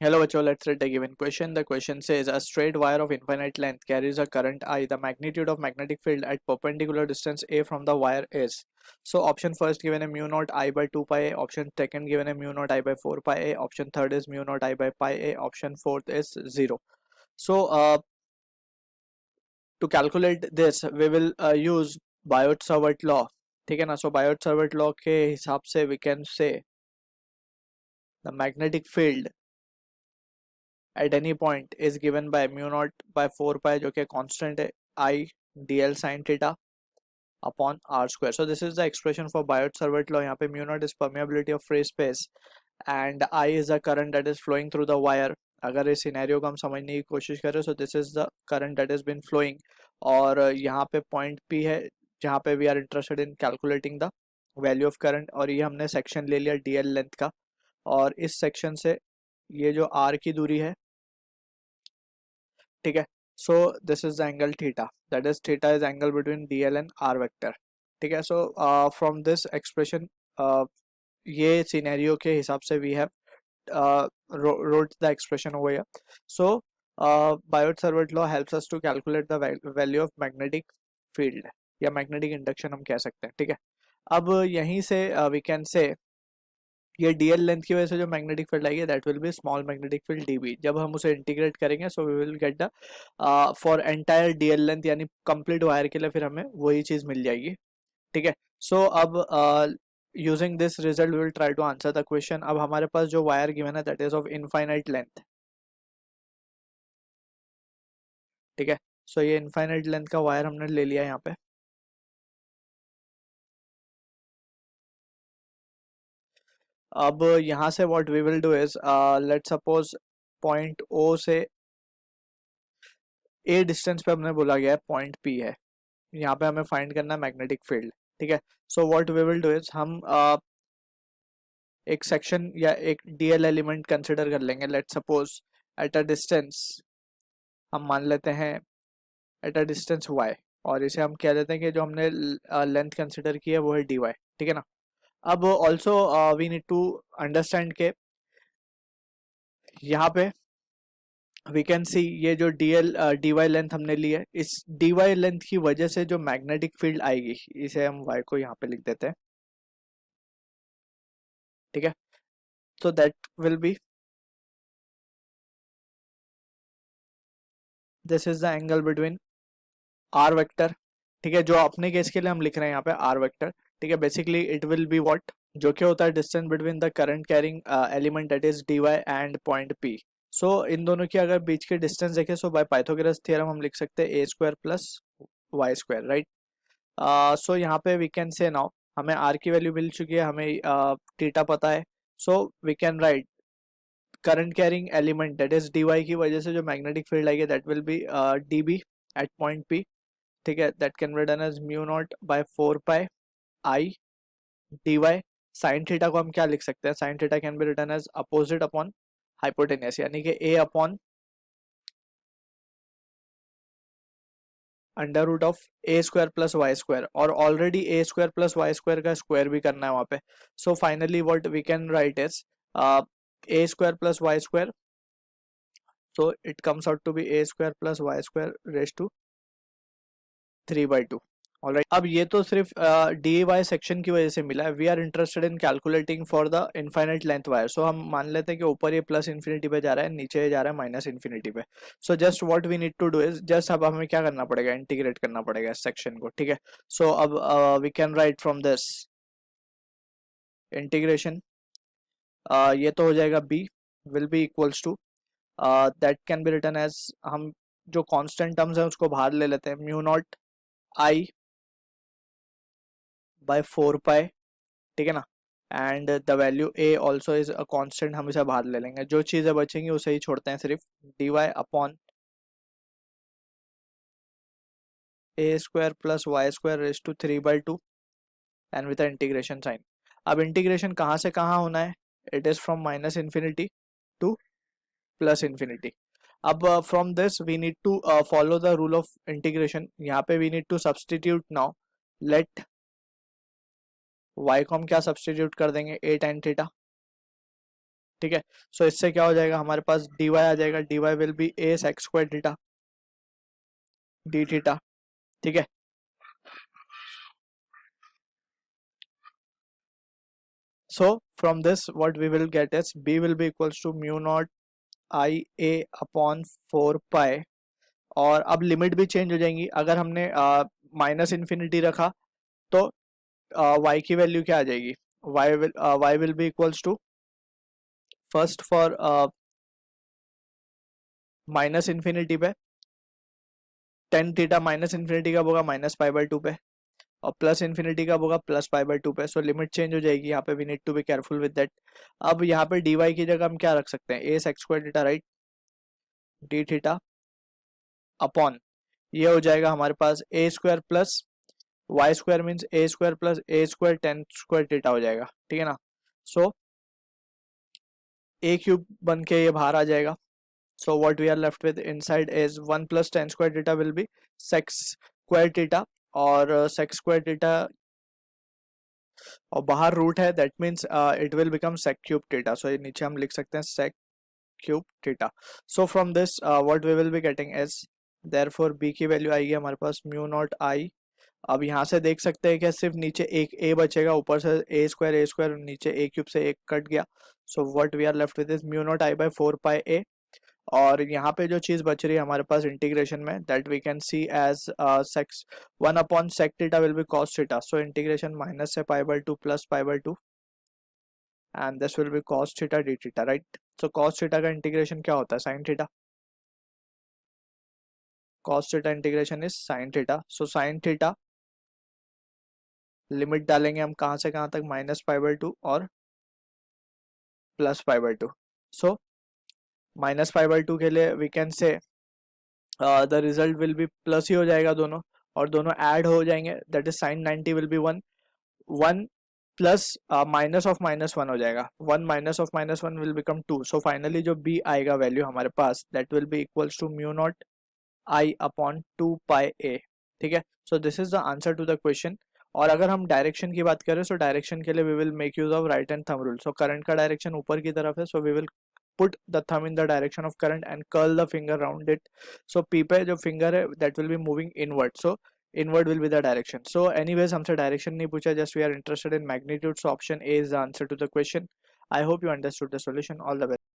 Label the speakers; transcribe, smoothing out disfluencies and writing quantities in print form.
Speaker 1: Hello, Vacho. Let's read the given question. The question says a straight wire of infinite length carries a current I. The magnitude of magnetic field at perpendicular distance A from the wire is. So option first given a mu naught I by 2 pi A. Option second given a mu naught I by 4 pi A. Option third is mu naught I by pi A. Option fourth is 0. So to calculate this, we will use Biot-Savart law. ठीक है ना? So Biot-Savart law के हिसाब से we can say the magnetic field at any point is given by mu naught by 4 pi जो कि constant है I dl sin theta upon r square. So this is the expression for Biot-Savart law. यहाँ पे mu naught is permeability of free space and I is the current that is flowing through the wire. अगर इस scenario को हम समझने की कोशिश करें so this is the current that has been flowing और यहाँ पे point P है जहाँ पे we are interested in calculating the value of current और ये हमने section ले लिया dl length का और इस section से ये जो r की दूरी है ठीक है so this is the angle theta that is theta is angle between dl and r vector ठीक है सो फ्रॉम दिस एक्सप्रेशन ये सिनेरियो के हिसाब से we have wrote the expression over here. So Biot-Savart law helps us to calculate the value of magnetic field या magnetic induction हम कह सकते हैं ठीक है अब यहीं से we can say ये dl लेंथ की वजह से जो मैग्नेटिक फील्ड आएगी that will be small magnetic field dB जब हम उसे इंटीग्रेट करेंगे so we will get the for entire dl length यानी कंप्लीट वायर के लिए फिर हमें वही चीज मिल जाएगी ठीक है सो अब using this result we will try to answer the question अब हमारे पास जो वायर गिवन है that is of infinite length ठीक है सो ये इनफाइनाइट लेंथ का वायर हमने ले लिया यहाँ पे अब यहाँ से what we will do is let suppose point O से ए डिस्टेंस पे हमने बोला गया है पॉइंट पी है यहाँ पे हमें फाइंड करना है मैग्नेटिक फील्ड ठीक है so what we will do is हम एक सेक्शन या एक डीएल एलिमेंट कंसिडर कर लेंगे let suppose at a distance हम मान लेते हैं एट अ डिस्टेंस y और इसे हम कह देते हैं कि जो हमने लेंथ कंसिडर की है वो है dy ठीक है ना अब also we need to understand के यहाँ पे वी कैन सी ये जो dy लेंथ हमने ली है इस dy लेंथ की वजह से जो मैग्नेटिक फील्ड आएगी इसे हम y को यहाँ पे लिख देते हैं ठीक है so that will be this is the angle between r vector ठीक है जो अपने केस के लिए हम लिख रहे हैं यहाँ पे r vector ठीक है basically it will be what जो क्या होता है distance between the current carrying element that is dy and point p सो इन दोनों की अगर बीच के डिस्टेंस देखें सो बाय पाइथागोरस थ्योरम हम लिख सकते हैं a square plus y square right so यहाँ पे वी कैन से नाउ हमें r की वैल्यू मिल चुकी है हमें थीटा पता है so we can write current carrying element that is dy की वजह से जो मैग्नेटिक फील्ड आएगी that will be dB at point p ठीक है that can be written as mu naught by 4 pi I dy sine theta को हम क्या लिख सकते हैं sine theta can be written as opposite upon hypotenuse यानी कि a upon under root of A square plus Y square और already A square plus Y square का स्क्वायर भी करना है वहां पे so finally what we can write is A square plus Y square so it comes out to be a square plus y square raised to 3/2 alright अब ये तो सिर्फ डी वाई सेक्शन की वजह से मिला है we are interested in calculating for the infinite length wire so हम मान लेते हैं कि ऊपर ये प्लस इन्फिनिटी पे जा रहा है नीचे जा रहा है माइनस इन्फिनिटी पे so just what we need to do is just अब हमें क्या करना पड़ेगा इंटीग्रेट करना पड़ेगा इस सेक्शन को ठीक है सो अब we can write from this integration ये तो हो जाएगा b will be equals to that can be written as हम जो कांस्टेंट टर्म्स है उसको बाहर ले लेते हैं म्यू नॉट आई बाय 4 पाई ठीक है ना and the value a also is a constant हम इसे बाहर ले लेंगे जो चीजें बचेंगी उसे ही छोड़ते हैं सिर्फ dy upon a square plus Y square raise to 3/2 and with integration sine अब इंटीग्रेशन कहाँ से कहाँ होना है it is from minus infinity to plus infinity अब from this we need to follow the rule of integration यहाँ पे we need to substitute now let y को हम क्या सब्सटीट्यूट कर देंगे a tan थीटा ठीक है। सो इससे क्या हो जाएगा, हमारे पास dy आ जाएगा, dy will be a sec square theta d theta, ठीक है। So from this what we will get is b will be equals to mu naught i a upon 4 pi, और अब लिमिट भी चेंज हो जाएंगी। अगर हमने माइनस इन्फिनिटी रखा तो y की वैल्यू क्या आ जाएगी, y will be equals to first for minus infinity पे टेन थीटा माइनस इन्फिनिटी कब होगा, माइनस पाई बाय 2 पे, और प्लस इन्फिनिटी कब होगा, प्लस पाई बाय 2 पे। सो लिमिट चेंज हो जाएगी यहाँ पे, we need to be careful with that. अब यहाँ पे dy की जगह हम क्या रख सकते हैं, a sec square theta, right, d theta upon ये हो जाएगा हमारे पास a square plus Y square means A square plus A square tan square theta हो जाएगा, ठीक है ना। सो ए क्यूब बन के ये बाहर आ जाएगा। So what we are left with inside is 1 plus tan square theta will be sec square theta, और sec square theta और बाहर रूट है, that means it will become sec cube theta. So ये नीचे हम लिख सकते हैं sec cube theta. So from this what we will be getting is therefore b की वैल्यू आएगी हमारे पास mu naught i। अब यहाँ से देख सकते हैं कि सिर्फ नीचे एक a बचेगा, ऊपर से a स्क्वायर नीचे a क्यूब से एक कट गया। So what we are left with is mu naught i by 4 pi a, और यहाँ पे जो चीज बच रही है हमारे पास इंटीग्रेशन में, that we can see as secs 1 upon sec theta will be cos theta. So integration minus से pi by 2 plus pi by 2 and this will be cos theta d theta, right. So cos theta का integration क्या होता है, sine theta, cos theta integration is sine theta. So sine theta limit डालेंगे हम कहाँ से कहाँ तक, माइनस पाई बाय 2 और plus pi by 2। So minus pi by 2 के लिए we can say the result will be plus ही हो जाएगा दोनों, और दोनों ऐड हो जाएंगे, that is sine 90 will be 1 1 plus minus of minus 1 हो जाएगा, 1 minus of minus 1 will become 2। So finally जो b आएगा वैल्यू हमारे पास, that will be equals to mu not i upon 2 pi a, ठीक है। So this is the answer to the question. और अगर हम डायरेक्शन की बात करें, सो डायरेक्शन के लिए we will make use of right hand thumb rule. So current का डायरेक्शन ऊपर की तरफ है, so we will put the thumb in the direction of current and curl the finger around it. So p पे जो finger है that will be moving inward, so inward will be the direction. So anyways हमसे direction नहीं पूछा, just we are interested in magnitude, so option A is the answer to the question. I hope you understood the solution. All the best.